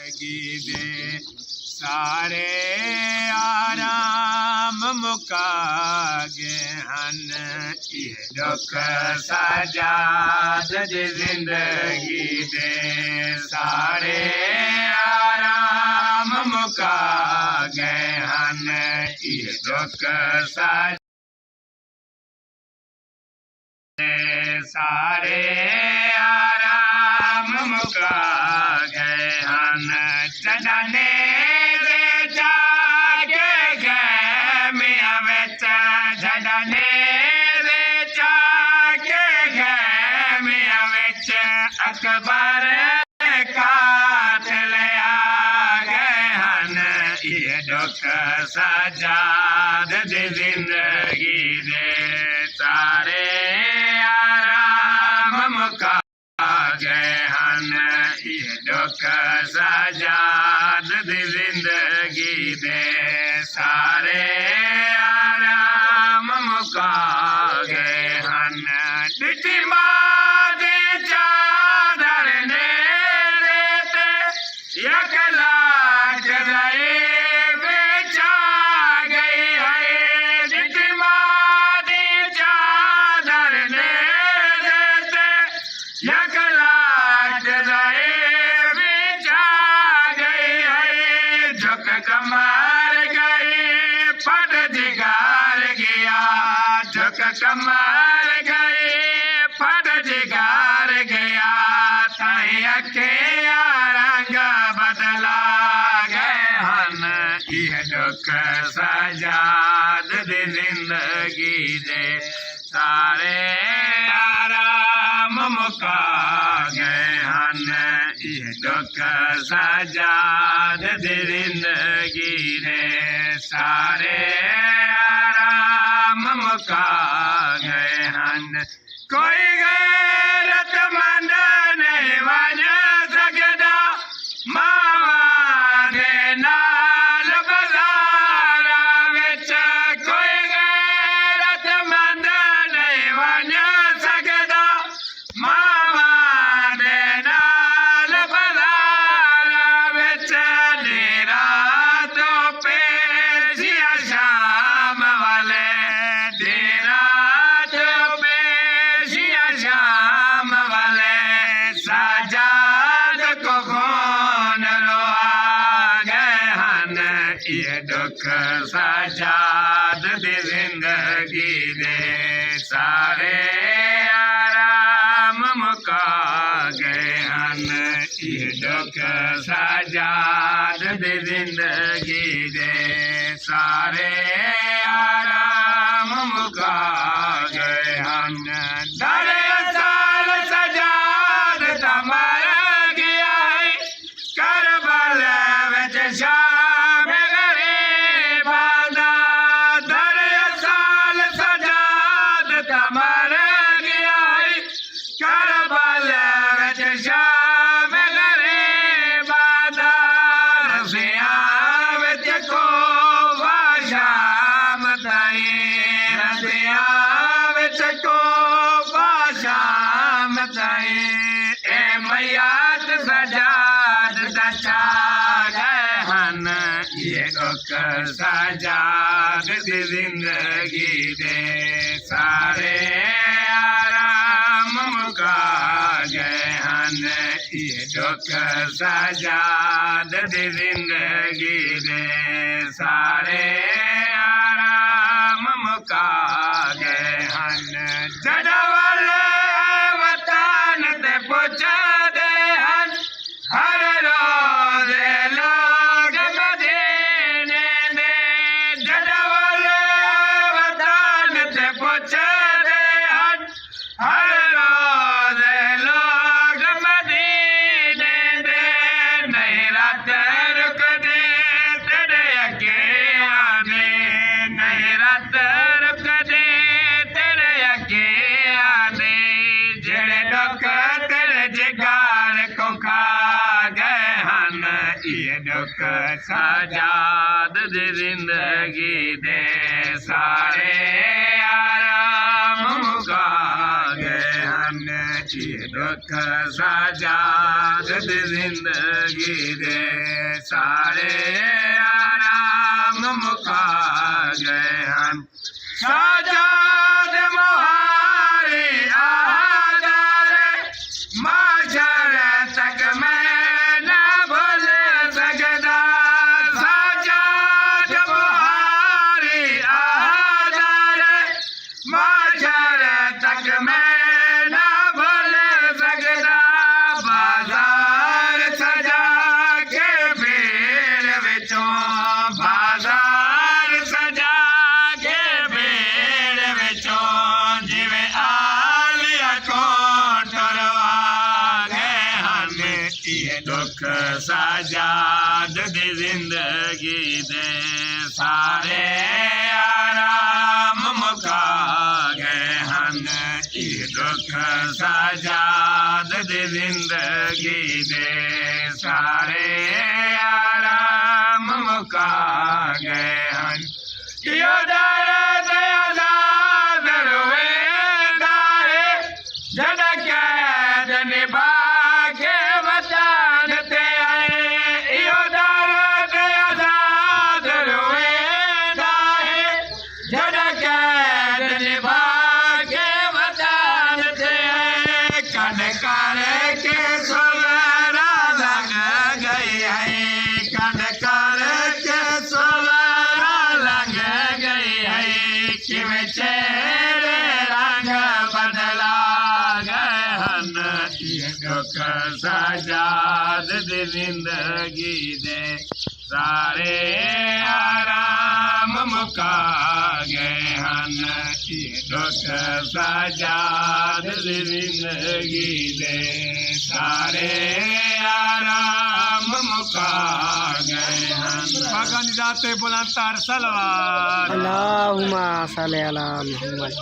जिंदगी दे सारे आराम मुका गए हन। ये दुख सजाद जिंदगी दे सारे आराम मुका गए हन। ये दुख सजाद सारे आराम मुका गए हन। जडने दे जाके गए मियां विच जडने दे जाके गए मियां विच अकबर काट लिया गए हन। ये दुख सजाद दी जिंदगी दे सारे मुका गए हन। ये दुख सजाद दी जिंदगी दे सारे आराम मुका गए हन। डिटी मां दी चादर ने देते एक लाख रहे बेचा गई है। डिटी मां दी चादर ने एक लाख रहे बेचा गई है। झुक कमर गई फट जिगार गया। झुक कमर गई फट जिगार गया। ताई अखे रंग बदला गए हन। ये दुख सजाद दी जिंदगी दे सारे आराम मुका गए हन। ये दुख सजाद दी जिंदगी दे सारे आराम मुका गए हन। कोई गैरतमंद नहीं बन सकदा मावां दे नाल बाज़ारां विच। कोई गैरतमंद नहीं बन सकदा मावां दे नाल बाज़ारां विच। डेरा तो पेशिया शाम वाले डेरा तो पेशिया शाम वाले सजाद को खून रोआ गए हन। ये दुख सजाद दी जिंदगी दे सारे आराम मुका गए हन। ये दुख सजाद दी जिंदगी दे सारे आराम मुका गए हन। दरअसल सजाद मर गया है करबल विच शाम गरीबां दा। दरअसल सजाद मर गया है करबल विच शाम गरीबां दा। रज़ियां विच कोवा शाम ताईं रज़ियां विच कोवा शाम ताईं। ए मैयात सजाद दा छा गए हन। ये दुख सजाद दी जिंदगी दे सारे आराम मुका गए हन। ये दुख सजाद दी जिंदगी दे सारे आराम मुका गए हन। जडवल वतन ते पुछदे हन हर रोज लोग मदीने दे। जडवल वतन ते पुछदे हन हर रोज लोग मदीने दे। नहीं रात रुकदे तेरे अगे आने। नहीं रात रुकदे तेरे अगे आने। जेड़े दुख तेरे जिगार को खा गए हन। ये दुख सजाद दी जिंदगी दे सारे आराम मुका गए हन। ये ਦੁੱਖ ਸਜਾਦ ਦੀ ਜ਼ਿੰਦਗੀ ਦੇ ਸਾਰੇ ਆਰਾਮ ਮੁਕਾ ਗਏ ਹਨ ਸਜਾਦ ਮੁਹਾਰੀ ਆਦਰ ਮਾਸ਼ਰ ਤੱਕ ਮੈਂ ਨਾ ਭੁੱਲ ਸਕਦਾ ਸਜਾਦ ਮੁਹਾਰੀ ਆਦਰ ਮਾਸ਼ਰ ਤੱਕ ਮੈਂ ਨਾ ਭੁੱਲ ਸਕਦਾ ਬਾਜ਼ਾਰ ਸਜਾ ਕੇ ਭੀੜ ਵਿੱਚੋਂ ਬਾਜ਼ਾਰ ਸਜਾ ਕੇ ਭੀੜ ਵਿੱਚੋਂ ਜਿਵੇਂ ਆਲਿਆ ਕੋ ਟਰਵਾ ਗਏ ਹਨ ਇਹ ਦੁੱਖ ਸਜਾਦ ਦੀ ਜ਼ਿੰਦਗੀ ਦੇ ਸਾਰੇ ਆਰਾਮ ਮੁਕਾ ਗਏ ਹਨ ਇਹ ਦੁੱਖ ਸਜਾਦ ਦੀ ਜ਼ਿੰਦਗੀ ਦੇ ਸਾਰੇ ਆਰਾਮ ਮੁਕਾ ਗਏ ਹਨ ਇਹ ਦਰਦ ਆਜ਼ਾਦ ਰੋਵੇਂਦਾ ਹੈ ਜਦ ਕੈਦ ਨਿਭਾ ਕੇ ਵਤਨ ਤੇ ਆਏ ਇਹ ਦਰਦ ਆਜ਼ਾਦ ਰੋਵੇਂਦਾ ਹੈ ਜਦ ਕੈਦ ਨਿਭਾ ਕੇ ਵਤਨ ਤੇ ਆਏ ਕਨ ਕਰਕੇ ਸੁਲਰਾ ਲਗ ਗਈ ਹੈ ਕਨ ਕਰਕੇ ਸੁਲਰਾ ਲਗ ਗਈ ਹੈ ਕਿਵੇਂ ਚਿਹਰੇ ਰੰਗ ਬਦਲਾ ਗਏ ਹਨ ਇਹ ਦੁੱਖ ਸਜਾਦ ਦੀ ਜ਼ਿੰਦਗੀ ਦੇ ਸਾਰੇ ਆਰਾਮ ਮੁਕਾ ਗਏ ਹਨ ਇਹ ਦੁੱਖ ਸਜਾਦ ਦੀ ਜ਼ਿੰਦਗੀ ਦੇ ਸਾਰੇ ਆਰਾਮ ਮੁਕਾ ਗਏ ਹਨ ਪਾਕਾਂ ਦੀ ਜ਼ਾਤ ਤੇ ਬੁਲੰਦ ਤਰ ਸਲਵਾਤ अल्लाहुम्मा सल्ली अला मुहम्मद।